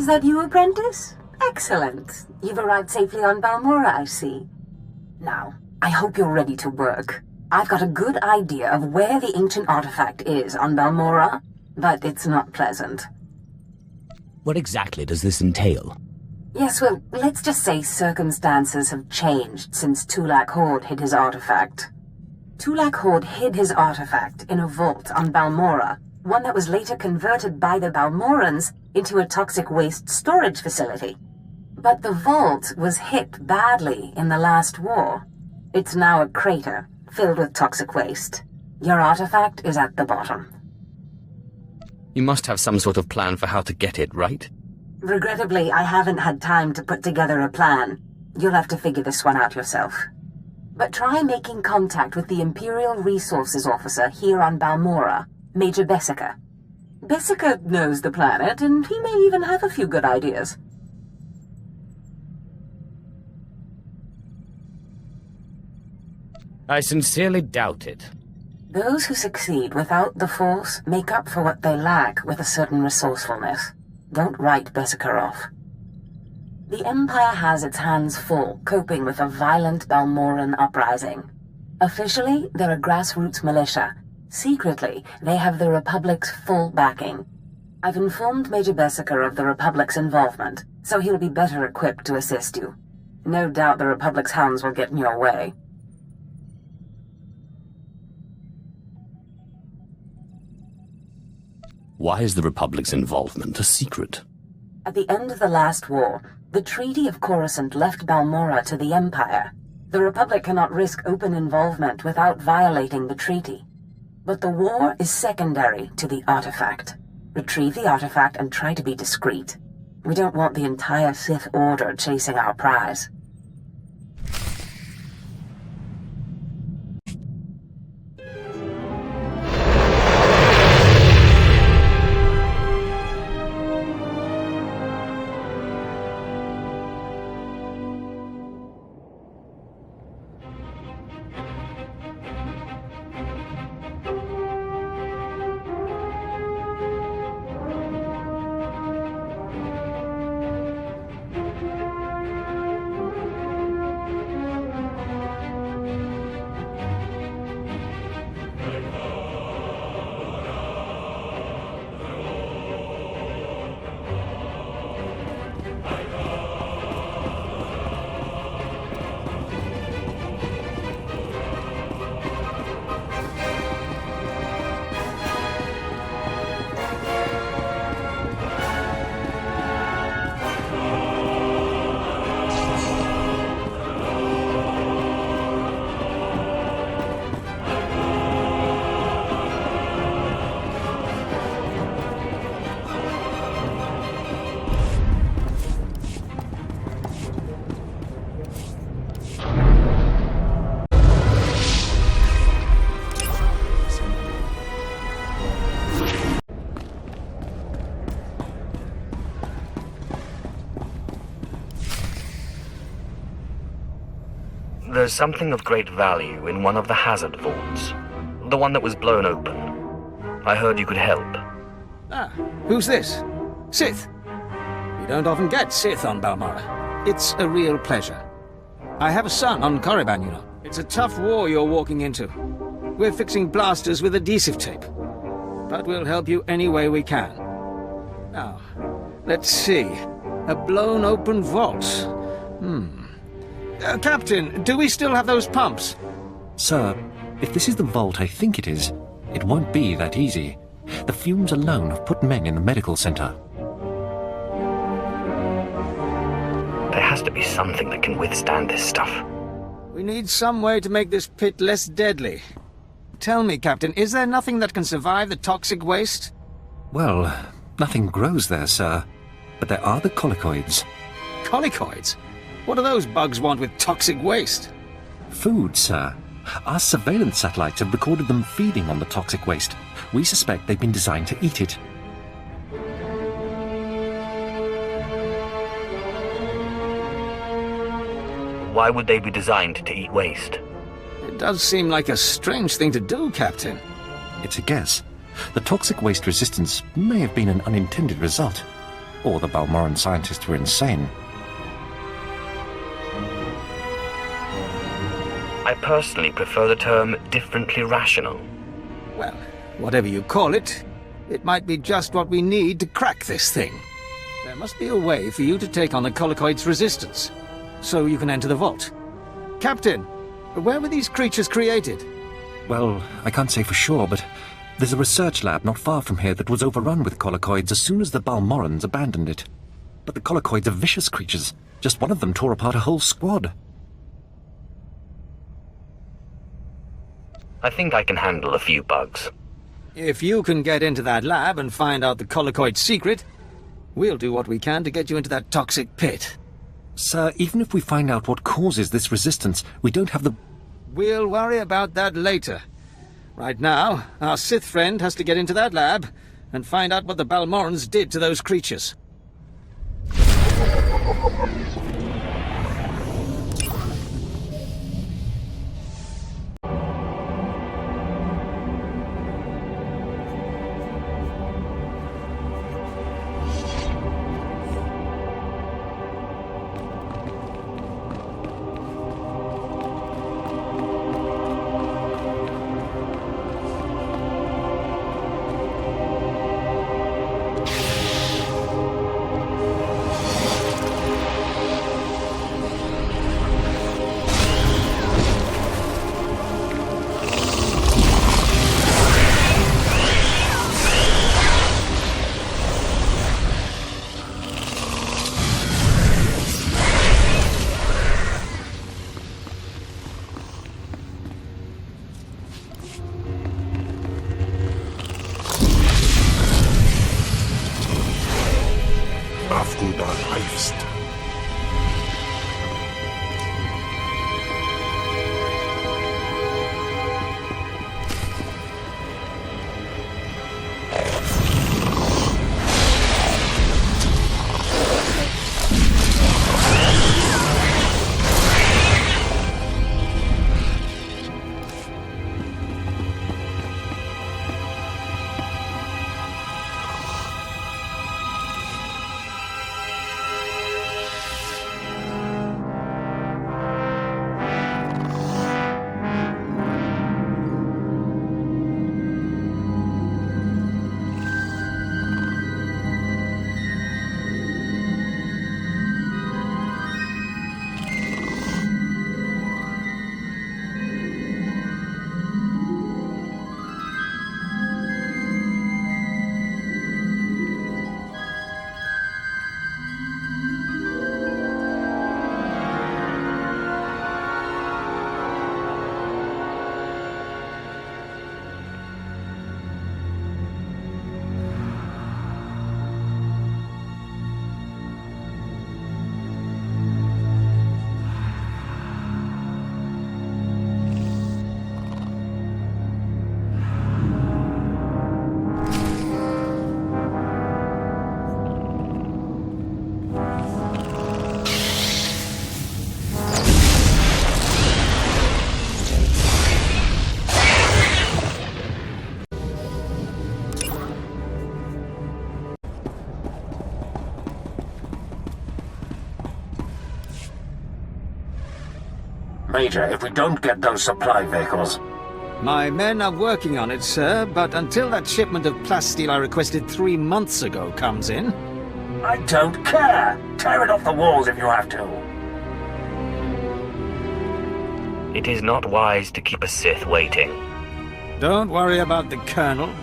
that you, apprentice? Excellent. You've arrived safely on Balmora, I see. Now, I hope you're ready to work. I've got a good idea of where the ancient artifact is on Balmora, but it's not pleasant. What exactly does this entail? Yes, well, let's just say circumstances have changed since Tulak Horde hid his artifact. Tulak Horde hid his artifact in a vault on Balmora, one that was later converted by the Balmorans into a toxic waste storage facility. But the vault was hit badly in the last war. It's now a crater filled with toxic waste. Your artifact is at the bottom. You must have some sort of plan for how to get it, right? Regrettably, I haven't had time to put together a plan. You'll have to figure this one out yourself. But try making contact with the Imperial Resources Officer here on Balmora, Major Bessica. Bessica knows the planet, and he may even have a few good ideas. I sincerely doubt it. Those who succeed without the Force make up for what they lack with a certain resourcefulness. Don't write Bessica off. The Empire has its hands full coping with a violent Balmoran uprising. Officially, they're a grassroots militia. Secretly, they have the Republic's full backing. I've informed Major Bessica of the Republic's involvement, so he'll be better equipped to assist you. No doubt the Republic's hounds will get in your way. Why is the Republic's involvement a secret? At the end of the last war, the Treaty of Coruscant left Balmora to the Empire. The Republic cannot risk open involvement without violating the treaty. But the war is secondary to the artifact. Retrieve the artifact and try to be discreet. We don't want the entire Sith Order chasing our prize. There's something of great value in one of the hazard vaults. The one that was blown open. I heard you could help. Ah, who's this? Sith. We don't often get Sith on Balmora. It's a real pleasure. I have a son on Korriban, you know. It's a tough war you're walking into. We're fixing blasters with adhesive tape. But we'll help you any way we can. Now, let's see. A blown open vault. Captain, do we still have those pumps? Sir, if this is the vault I think it is, it won't be that easy. The fumes alone have put men in the medical center. There has to be something that can withstand this stuff. We need some way to make this pit less deadly. Tell me, Captain, is there nothing that can survive the toxic waste? Well, nothing grows there, sir. But there are the colicoids. Colicoids? What do those bugs want with toxic waste? Food, sir. Our surveillance satellites have recorded them feeding on the toxic waste. We suspect they've been designed to eat it. Why would they be designed to eat waste? It does seem like a strange thing to do, Captain. It's a guess. The toxic waste resistance may have been an unintended result. or the Balmoran scientists were insane. I personally prefer the term differently rational. Well, whatever you call it, it might be just what we need to crack this thing. There must be a way for you to take on the Colicoid's resistance, so you can enter the vault. Captain, where were these creatures created? Well, I can't say for sure, but there's a research lab not far from here that was overrun with Colicoids as soon as the Balmorans abandoned it. But the Colicoids are vicious creatures. Just one of them tore apart a whole squad. I think I can handle a few bugs. If you can get into that lab and find out the Colicoid's secret, we'll do what we can to get you into that toxic pit. Sir, even if we find out what causes this resistance, we don't have the... We'll worry about that later. Right now, our Sith friend has to get into that lab and find out what the Balmorans did to those creatures. Major, if we don't get those supply vehicles... My men are working on it, sir, but until that shipment of plasteel I requested 3 months ago comes in... I don't care! Tear it off the walls if you have to! It is not wise to keep a Sith waiting. Don't worry about the Colonel.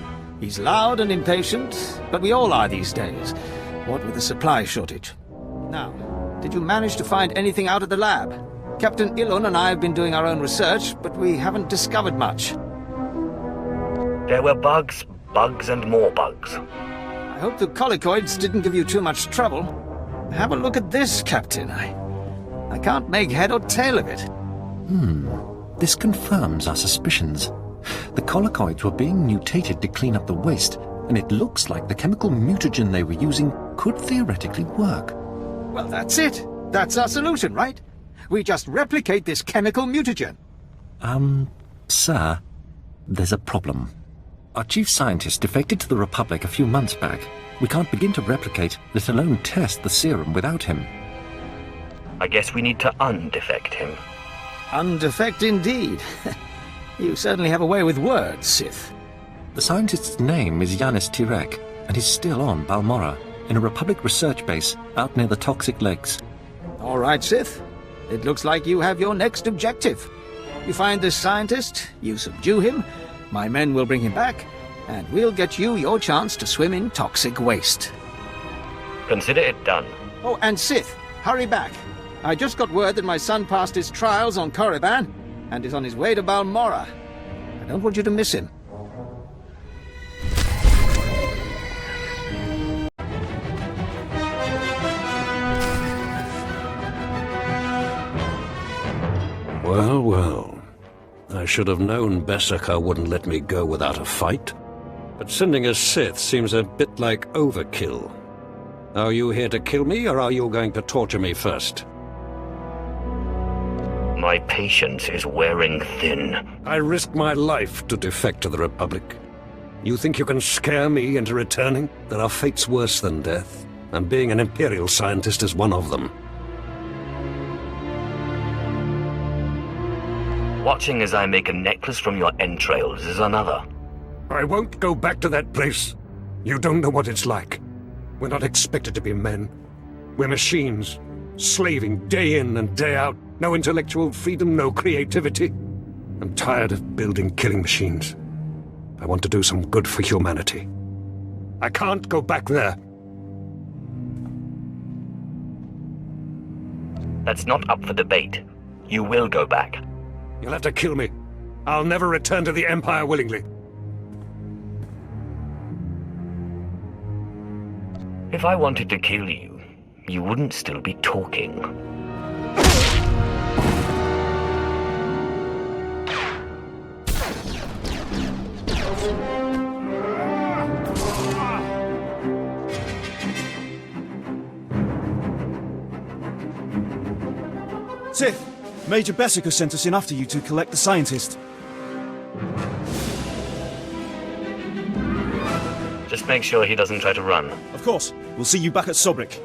He's loud and impatient, but we all are these days, what with the supply shortage. Now, did you manage to find anything out at the lab? Captain Ilun and I have been doing our own research, but we haven't discovered much. There were bugs and more bugs. I hope the Colicoids didn't give you too much trouble. Have a look at this, Captain. I can't make head or tail of it. This confirms our suspicions. The Colicoids were being mutated to clean up the waste, and it looks like the chemical mutagen they were using could theoretically work. Well, that's it. That's our solution, right? We just replicate this chemical mutagen. Sir, there's a problem. Our chief scientist defected to the Republic a few months back. We can't begin to replicate, let alone test the serum without him. I guess we need to undefect him. Undefect indeed. You certainly have a way with words, Sith. The scientist's name is Yanis Tirek, and he's still on Balmorra, in a Republic research base out near the Toxic Lakes. All right, Sith. It looks like you have your next objective. You find this scientist, you subdue him, my men will bring him back, and we'll get you your chance to swim in toxic waste. Consider it done. Oh, and Sith, hurry back. I just got word that my son passed his trials on Korriban and is on his way to Balmorra. I don't want you to miss him. Well, well. I should have known Beskar wouldn't let me go without a fight. But sending a Sith seems a bit like overkill. Are you here to kill me, or are you going to torture me first? My patience is wearing thin. I risked my life to defect to the Republic. You think you can scare me into returning? There are fates worse than death, and being an Imperial scientist is one of them. Watching as I make a necklace from your entrails is another. I won't go back to that place. You don't know what it's like. We're not expected to be men. We're machines, slaving day in and day out. No intellectual freedom, no creativity. I'm tired of building killing machines. I want to do some good for humanity. I can't go back there. That's not up for debate. You will go back. You'll have to kill me. I'll never return to the Empire willingly. If I wanted to kill you, you wouldn't still be talking. Sith! Major Beskar sent us in after you to collect the scientist. Just make sure he doesn't try to run. Of course. We'll see you back at Sobrik.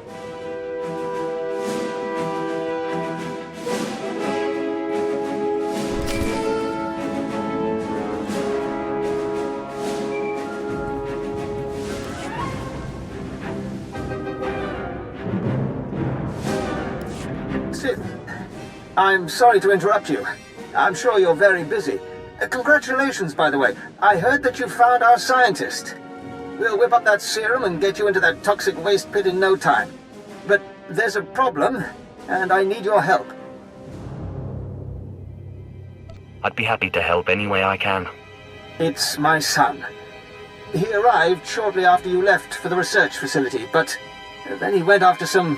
Sith, I'm sorry to interrupt you. I'm sure you're very busy. Congratulations, by the way. I heard that you found our scientist. We'll whip up that serum and get you into that toxic waste pit in no time. But there's a problem, and I need your help. I'd be happy to help any way I can. It's my son. He arrived shortly after you left for the research facility, but then he went after some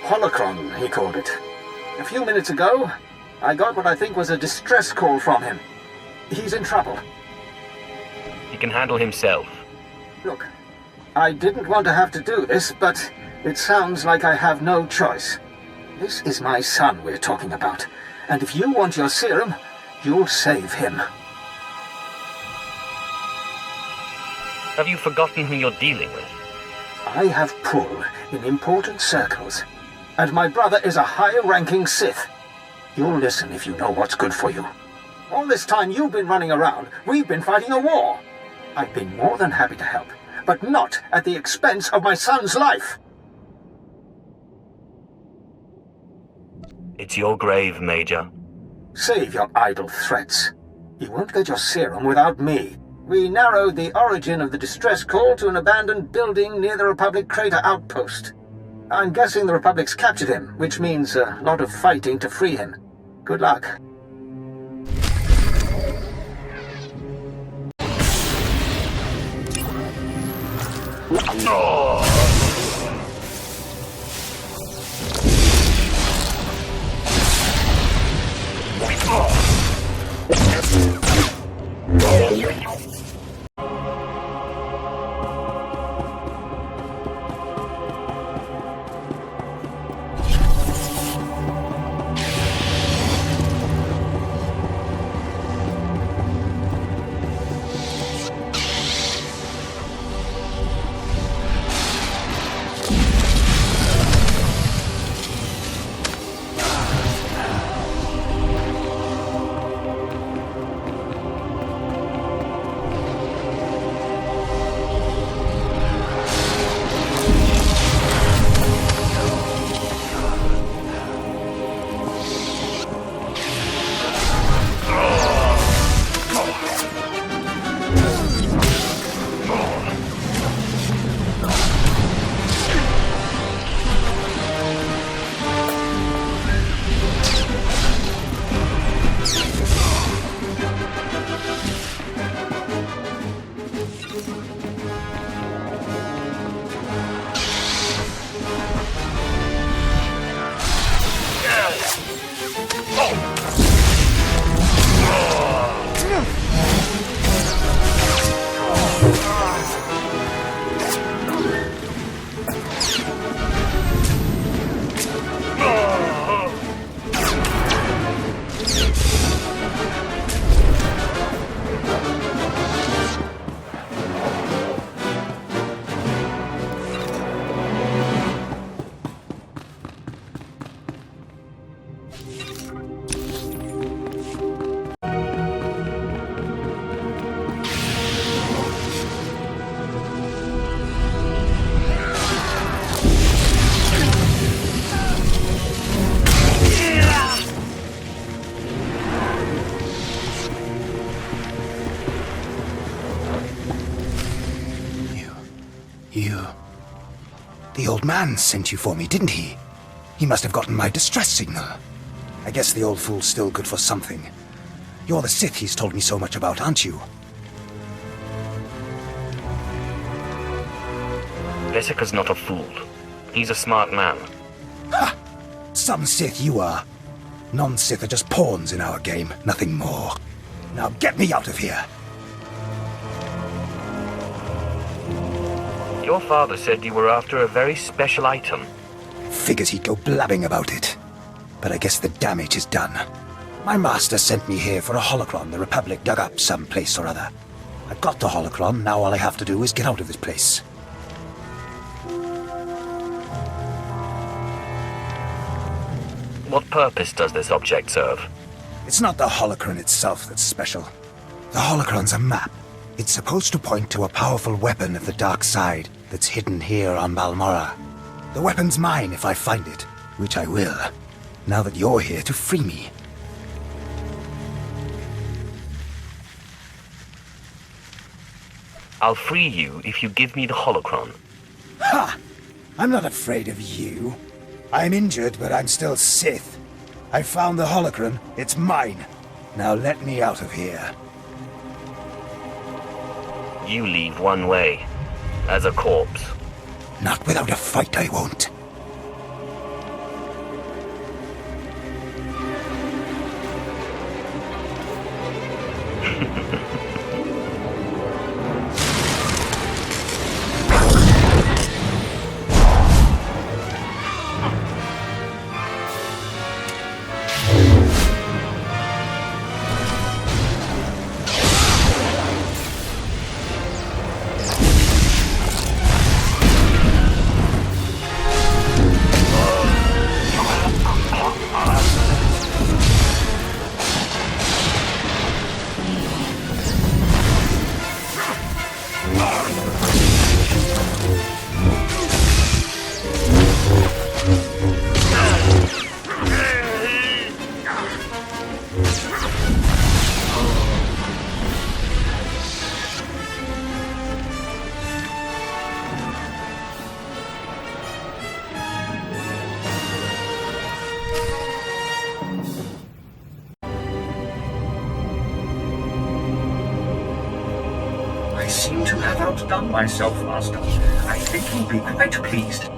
holocron, he called it. A few minutes ago, I got what I think was a distress call from him. He's in trouble. He can handle himself. Look, I didn't want to have to do this, but it sounds like I have no choice. This is my son we're talking about, and if you want your serum, you'll save him. Have you forgotten who you're dealing with? I have pull in important circles, and my brother is a high-ranking Sith. You'll listen if you know what's good for you. All this time you've been running around, we've been fighting a war. I've been more than happy to help, but not at the expense of my son's life. It's your grave, Major. Save your idle threats. You won't get your serum without me. We narrowed the origin of the distress call to an abandoned building near the Republic crater outpost. I'm guessing the Republic's captured him, which means a lot of fighting to free him. Good luck. You... The old man sent you for me, didn't he? He must have gotten my distress signal. I guess the old fool's still good for something. You're the Sith he's told me so much about, aren't you? Vesica's not a fool. He's a smart man. Ha! Some Sith you are. Non-Sith are just pawns in our game, nothing more. Now get me out of here! Your father said you were after a very special item. Figures he'd go blabbing about it. But I guess the damage is done. My master sent me here for a holocron the Republic dug up someplace or other. I got the holocron, now all I have to do is get out of this place. What purpose does this object serve? It's not the holocron itself that's special. The holocron's a map. It's supposed to point to a powerful weapon of the dark side that's hidden here on Balmorra. The weapon's mine if I find it, which I will, now that you're here to free me. I'll free you if you give me the holocron. Ha! I'm not afraid of you. I'm injured, but I'm still Sith. I found the holocron. It's mine. Now let me out of here. You leave one way. As a corpse. Not without a fight, I won't. I seem to have outdone myself, Master. I think you'll be quite pleased.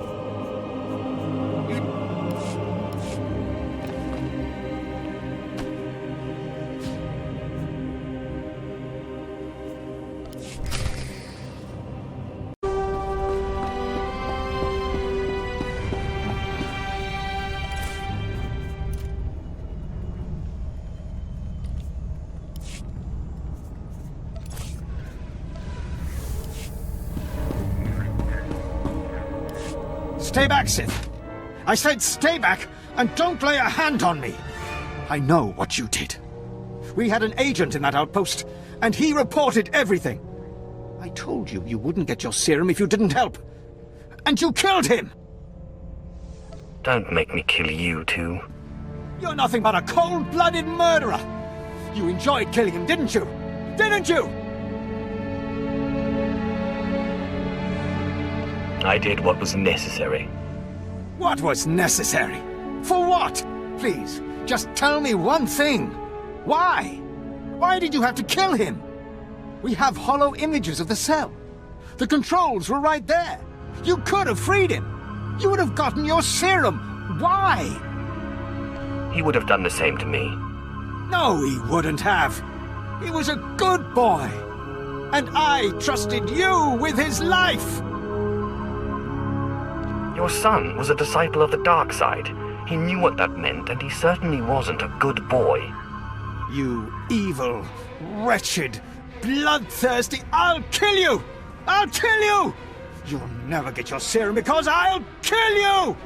Stay back, Sith! I said stay back, and don't lay a hand on me! I know what you did. We had an agent in that outpost, and he reported everything. I told you you wouldn't get your serum if you didn't help. And you killed him! Don't make me kill you, too. You're nothing but a cold-blooded murderer! You enjoyed killing him, didn't you? Didn't you? I did what was necessary. What was necessary? For what? Please, just tell me one thing. Why? Why did you have to kill him? We have hollow images of the cell. The controls were right there. You could have freed him. You would have gotten your serum. Why? He would have done the same to me. No, he wouldn't have. He was a good boy. And I trusted you with his life. Your son was a disciple of the dark side. He knew what that meant, and he certainly wasn't a good boy. You evil, wretched, bloodthirsty... I'll kill you! I'll kill you! You'll never get your serum because I'll kill you!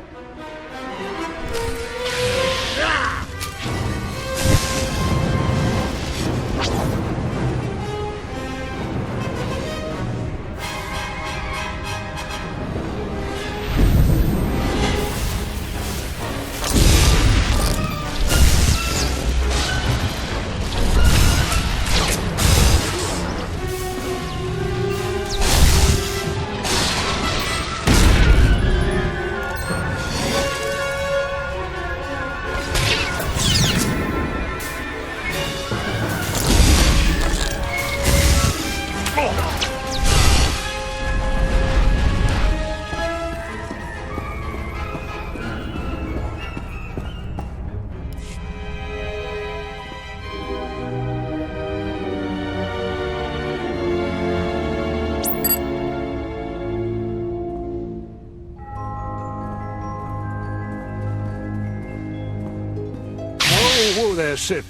there, Sith.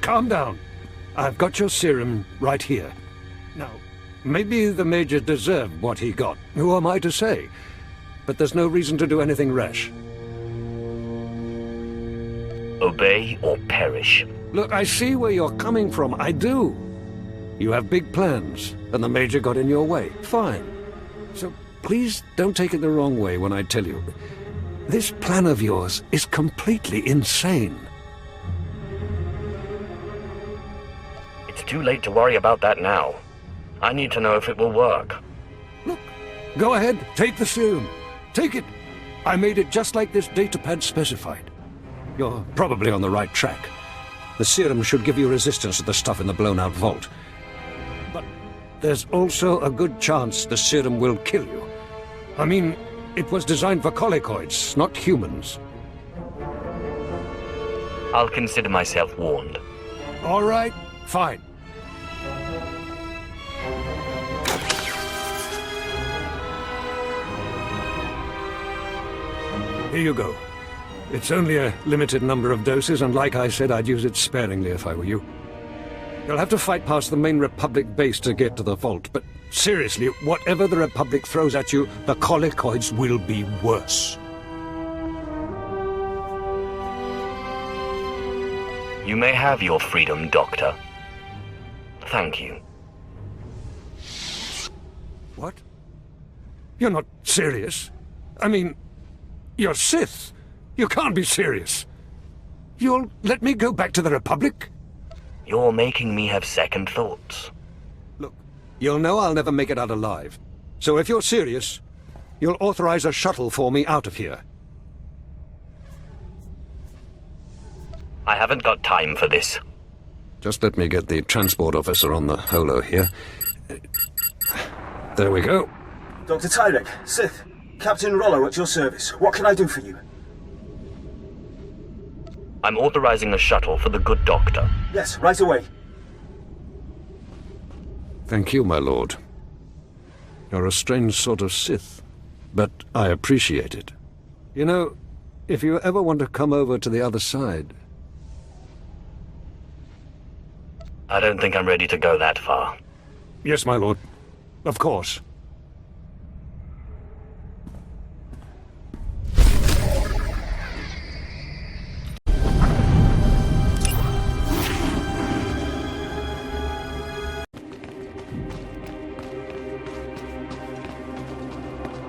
Calm down. I've got your serum right here. Now, maybe the Major deserved what he got. Who am I to say? But there's no reason to do anything rash. Obey or perish. Look, I see where you're coming from. I do. You have big plans, and the Major got in your way. Fine. So please don't take it the wrong way when I tell you. This plan of yours is completely insane. It's too late to worry about that now. I need to know if it will work. Look, go ahead, take the serum. Take it. I made it just like this datapad specified. You're probably on the right track. The serum should give you resistance to the stuff in the blown-out vault. But there's also a good chance the serum will kill you. I mean, it was designed for colicoids, not humans. I'll consider myself warned. All right, fine. Here you go. It's only a limited number of doses, and like I said, I'd use it sparingly if I were you. You'll have to fight past the main Republic base to get to the vault, but seriously, whatever the Republic throws at you, the colicoids will be worse. You may have your freedom, Doctor. Thank you. What? You're not serious? I mean, you're Sith. You can't be serious. You'll let me go back to the Republic? You're making me have second thoughts. Look, you'll know I'll never make it out alive. So if you're serious, you'll authorize a shuttle for me out of here. I haven't got time for this. Just let me get the transport officer on the holo here. There we go. Dr. Tyrek, Sith, Captain Rollo at your service. What can I do for you? I'm authorizing a shuttle for the good doctor. Yes, right away. Thank you, my lord. You're a strange sort of Sith, but I appreciate it. You know, if you ever want to come over to the other side... I don't think I'm ready to go that far. Yes, my lord. Of course.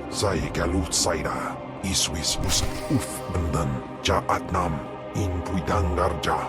Sai galut saira, iswis us uf bendan, ja atnam, in puidangarja.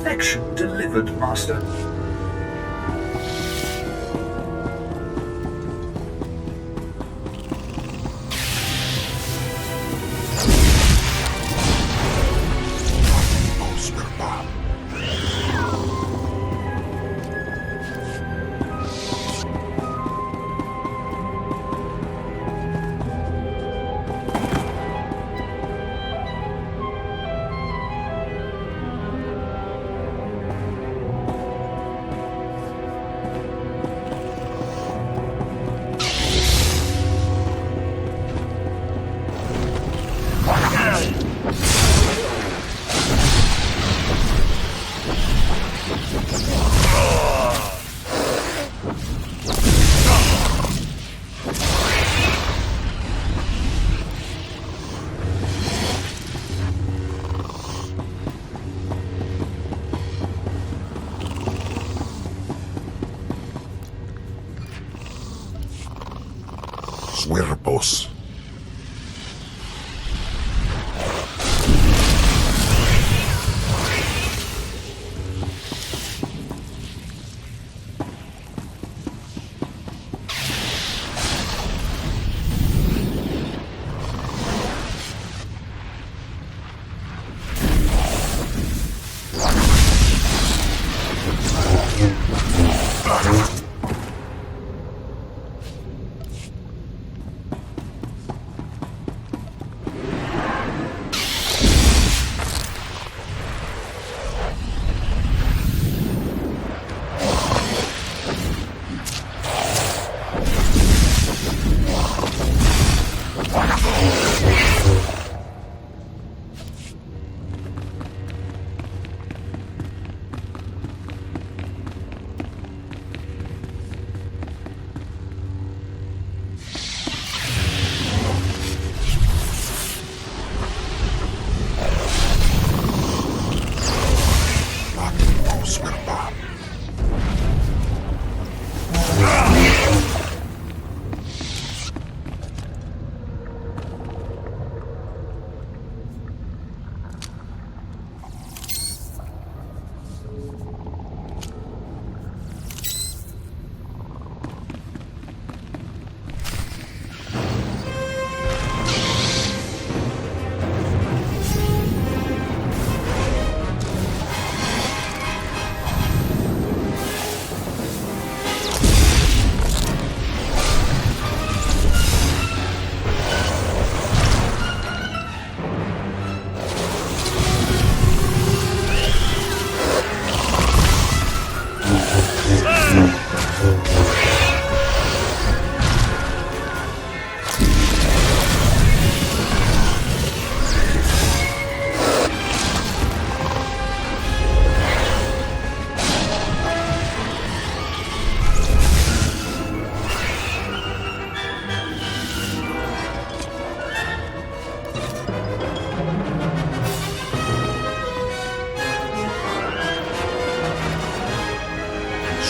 Perfection delivered, Master. Cuerpos.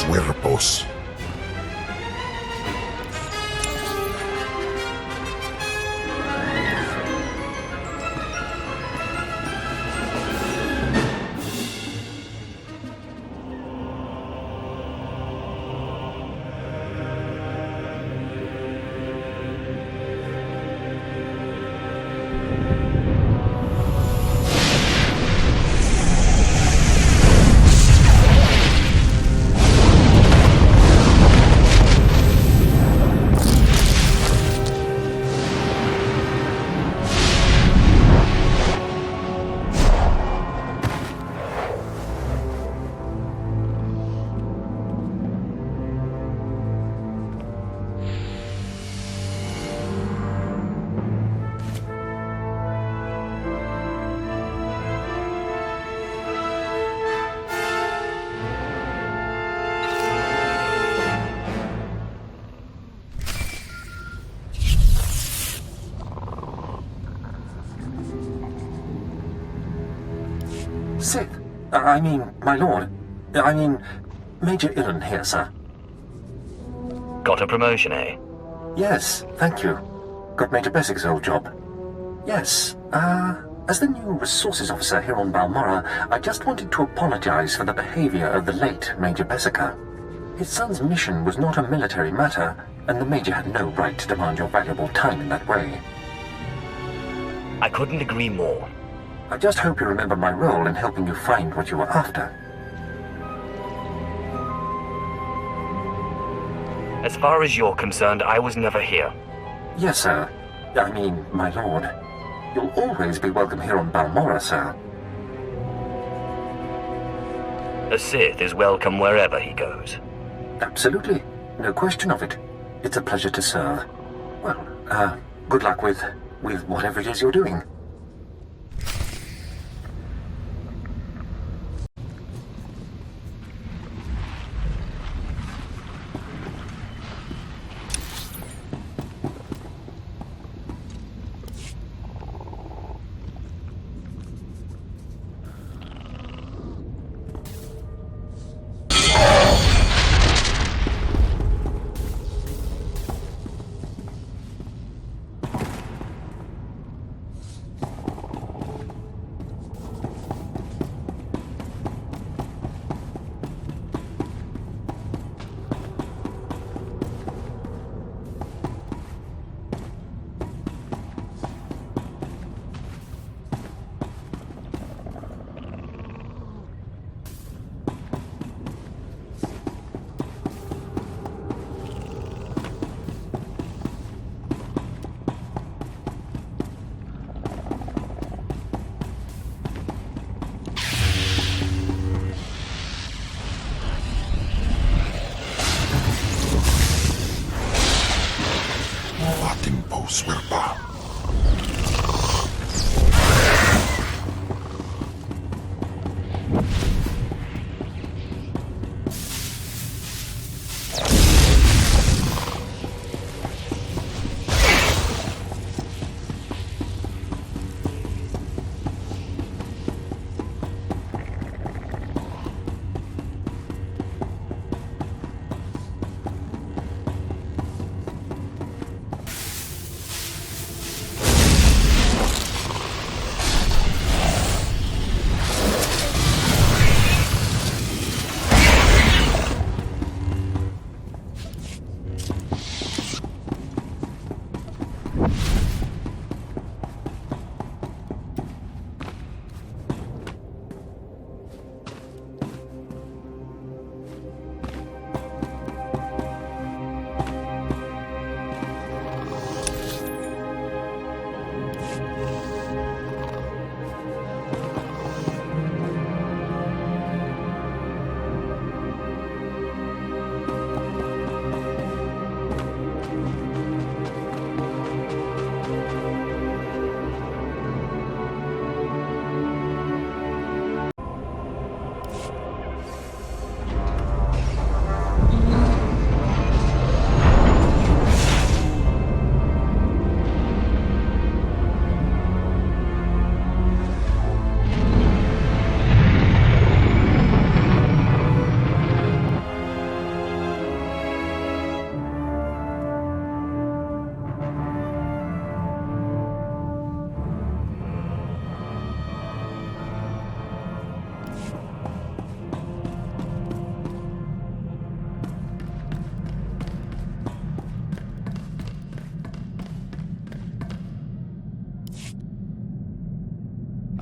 cuerpos. Sith. I mean, my lord. I mean, Major Illen here, sir. Got a promotion, eh? Yes, thank you. Got Major Bessig's old job. Yes, as the new resources officer here on Balmorra, I just wanted to apologize for the behavior of the late Major Bessica. His son's mission was not a military matter, and the Major had no right to demand your valuable time in that way. I couldn't agree more. I just hope you remember my role in helping you find what you were after. As far as you're concerned, I was never here. Yes, sir. I mean, my lord. You'll always be welcome here on Balmorra, sir. A Sith is welcome wherever he goes. Absolutely. No question of it. It's a pleasure to serve. Well, good luck with whatever it is you're doing.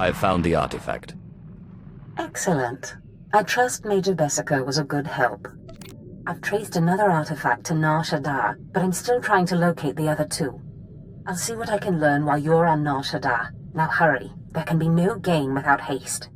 I've found the artifact. Excellent. I trust Major Bessica was a good help. I've traced another artifact to Nar Shaddaa, but I'm still trying to locate the other two. I'll see what I can learn while you're on Nar Shaddaa. Now hurry. There can be no gain without haste.